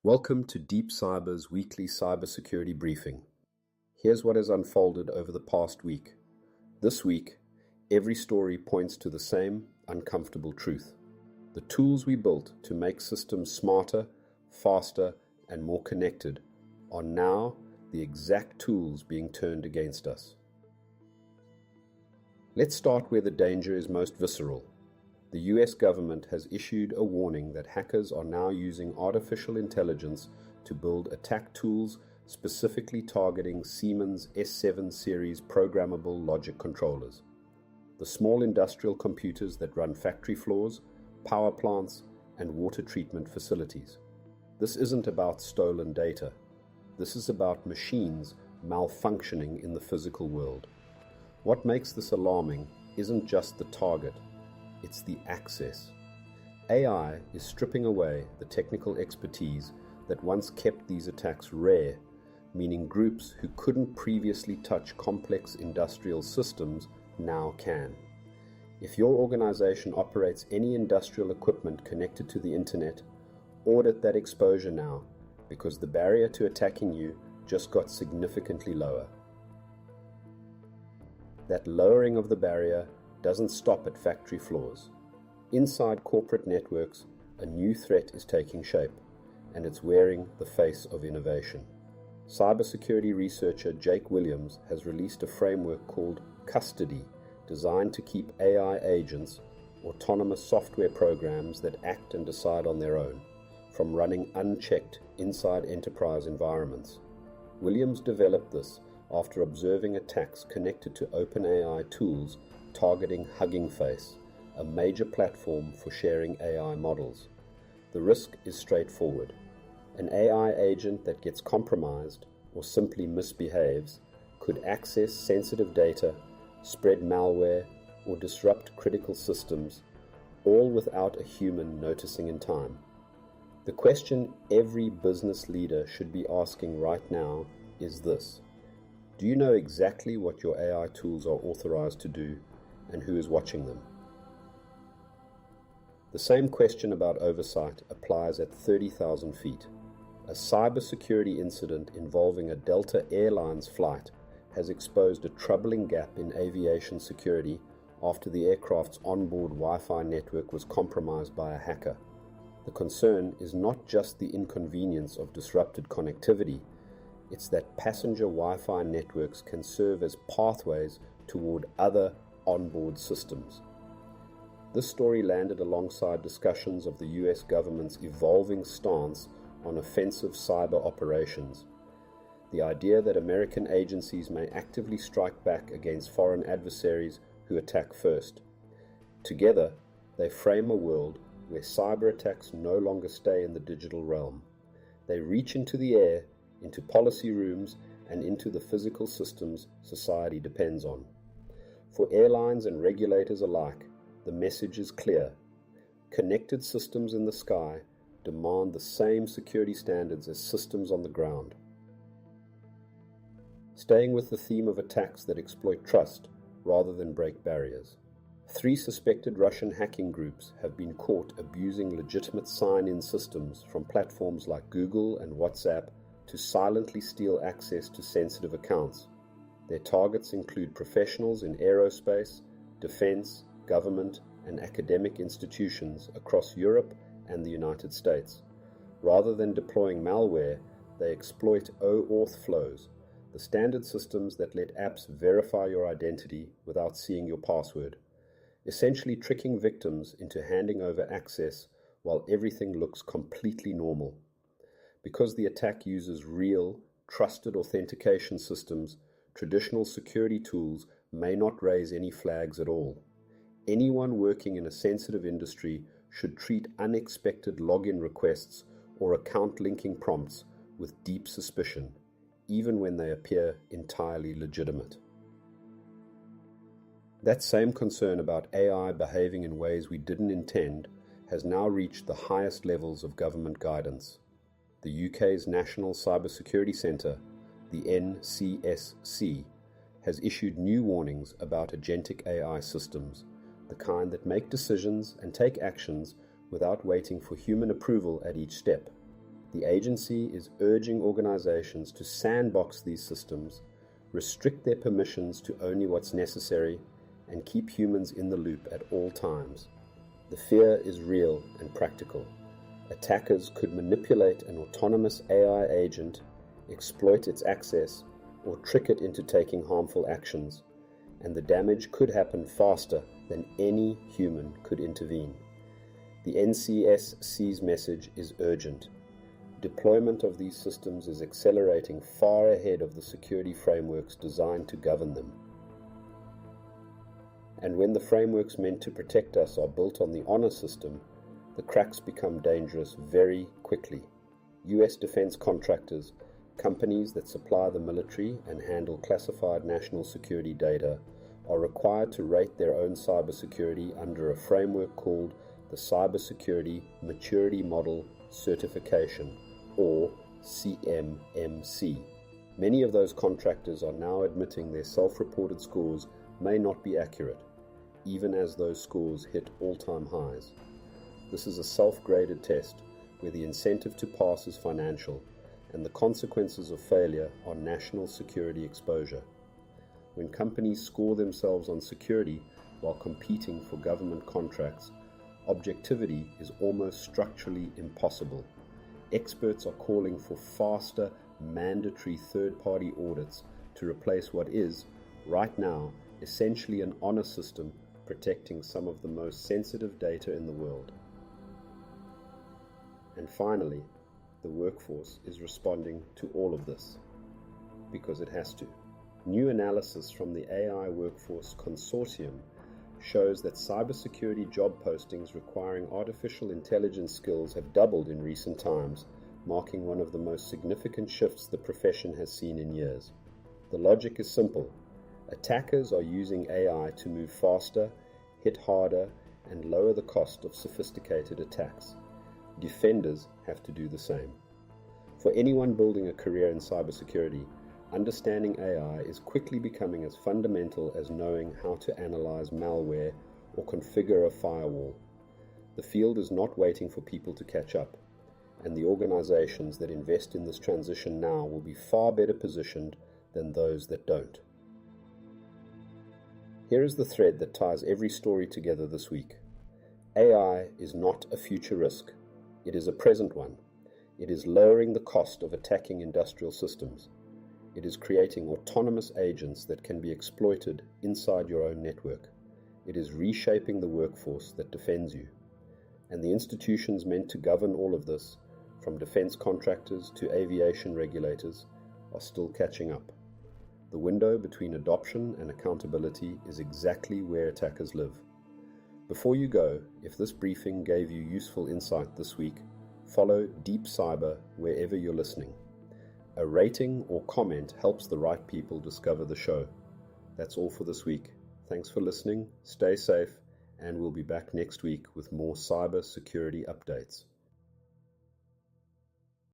Welcome to Deep Cyber's weekly cybersecurity briefing. Here's what has unfolded over the past week. This week, every story points to the same uncomfortable truth. The tools we built to make systems smarter, faster, and more connected are now the exact tools being turned against us. Let's start where the danger is most visceral. The US government has issued a warning that hackers are now using artificial intelligence to build attack tools specifically targeting Siemens S7 series programmable logic controllers, the small industrial computers that run factory floors, power plants, and water treatment facilities. This isn't about stolen data. This is about machines malfunctioning in the physical world. What makes this alarming isn't just the target. It's the access. AI is stripping away the technical expertise that once kept these attacks rare, meaning groups who couldn't previously touch complex industrial systems now can. If your organization operates any industrial equipment connected to the internet, audit that exposure now, because the barrier to attacking you just got significantly lower. That lowering of the barrier doesn't stop at factory floors. Inside corporate networks, a new threat is taking shape, and it's wearing the face of innovation. Cybersecurity researcher Jake Williams has released a framework called Custody, designed to keep AI agents, autonomous software programs that act and decide on their own, from running unchecked inside enterprise environments. Williams developed this after observing attacks connected to OpenAI tools targeting Hugging Face, a major platform for sharing AI models. The risk is straightforward. An AI agent that gets compromised or simply misbehaves could access sensitive data, spread malware, or disrupt critical systems, all without a human noticing in time. The question every business leader should be asking right now is this: do you know exactly what your AI tools are authorized to do and who is watching them? The same question about oversight applies at 30,000 feet. A cybersecurity incident involving a Delta Airlines flight has exposed a troubling gap in aviation security after the aircraft's onboard Wi-Fi network was compromised by a hacker. The concern is not just the inconvenience of disrupted connectivity, it's that passenger Wi-Fi networks can serve as pathways toward other onboard systems. This story landed alongside discussions of the US government's evolving stance on offensive cyber operations. The idea that American agencies may actively strike back against foreign adversaries who attack first. Together, they frame a world where cyber attacks no longer stay in the digital realm. They reach into the air, into policy rooms, and into the physical systems society depends on. For airlines and regulators alike, the message is clear. Connected systems in the sky demand the same security standards as systems on the ground. Staying with the theme of attacks that exploit trust rather than break barriers, 3 suspected Russian hacking groups have been caught abusing legitimate sign-in systems from platforms like Google and WhatsApp to silently steal access to sensitive accounts. Their targets include professionals in aerospace, defense, government, and academic institutions across Europe and the United States. Rather than deploying malware, they exploit OAuth flows, the standard systems that let apps verify your identity without seeing your password, essentially tricking victims into handing over access while everything looks completely normal. Because the attack uses real, trusted authentication systems, traditional security tools may not raise any flags at all. Anyone working in a sensitive industry should treat unexpected login requests or account linking prompts with deep suspicion, even when they appear entirely legitimate. That same concern about AI behaving in ways we didn't intend has now reached the highest levels of government guidance. The UK's National Cybersecurity Centre, the NCSC, has issued new warnings about agentic AI systems, the kind that make decisions and take actions without waiting for human approval at each step. The agency is urging organizations to sandbox these systems, restrict their permissions to only what's necessary, and keep humans in the loop at all times. The fear is real and practical. Attackers could manipulate an autonomous AI agent, exploit its access, or trick it into taking harmful actions, and the damage could happen faster than any human could intervene. The NCSC's message is urgent. Deployment of these systems is accelerating far ahead of the security frameworks designed to govern them. And when the frameworks meant to protect us are built on the honor system, the cracks become dangerous very quickly. US defense contractors, companies that supply the military and handle classified national security data, are required to rate their own cybersecurity under a framework called the Cybersecurity Maturity Model Certification, or CMMC. Many of those contractors are now admitting their self-reported scores may not be accurate, even as those scores hit all-time highs. This is a self-graded test where the incentive to pass is financial and the consequences of failure are national security exposure. When companies score themselves on security while competing for government contracts, objectivity is almost structurally impossible. Experts are calling for faster, mandatory third-party audits to replace what is, right now, essentially an honor system protecting some of the most sensitive data in the world. And finally, the workforce is responding to all of this, because it has to. New analysis from the AI Workforce Consortium shows that cybersecurity job postings requiring artificial intelligence skills have doubled in recent times, marking one of the most significant shifts the profession has seen in years. The logic is simple. Attackers are using AI to move faster, hit harder, and lower the cost of sophisticated attacks. Defenders have to do the same. For anyone building a career in cybersecurity, understanding AI is quickly becoming as fundamental as knowing how to analyze malware or configure a firewall. The field is not waiting for people to catch up, and the organizations that invest in this transition now will be far better positioned than those that don't. Here is the thread that ties every story together this week. AI is not a future risk. It is a present one. It is lowering the cost of attacking industrial systems. It is creating autonomous agents that can be exploited inside your own network. It is reshaping the workforce that defends you. And the institutions meant to govern all of this, from defense contractors to aviation regulators, are still catching up. The window between adoption and accountability is exactly where attackers live. Before you go, if this briefing gave you useful insight this week, follow Deep Cyber wherever you're listening. A rating or comment helps the right people discover the show. That's all for this week. Thanks for listening, stay safe, and we'll be back next week with more cyber security updates.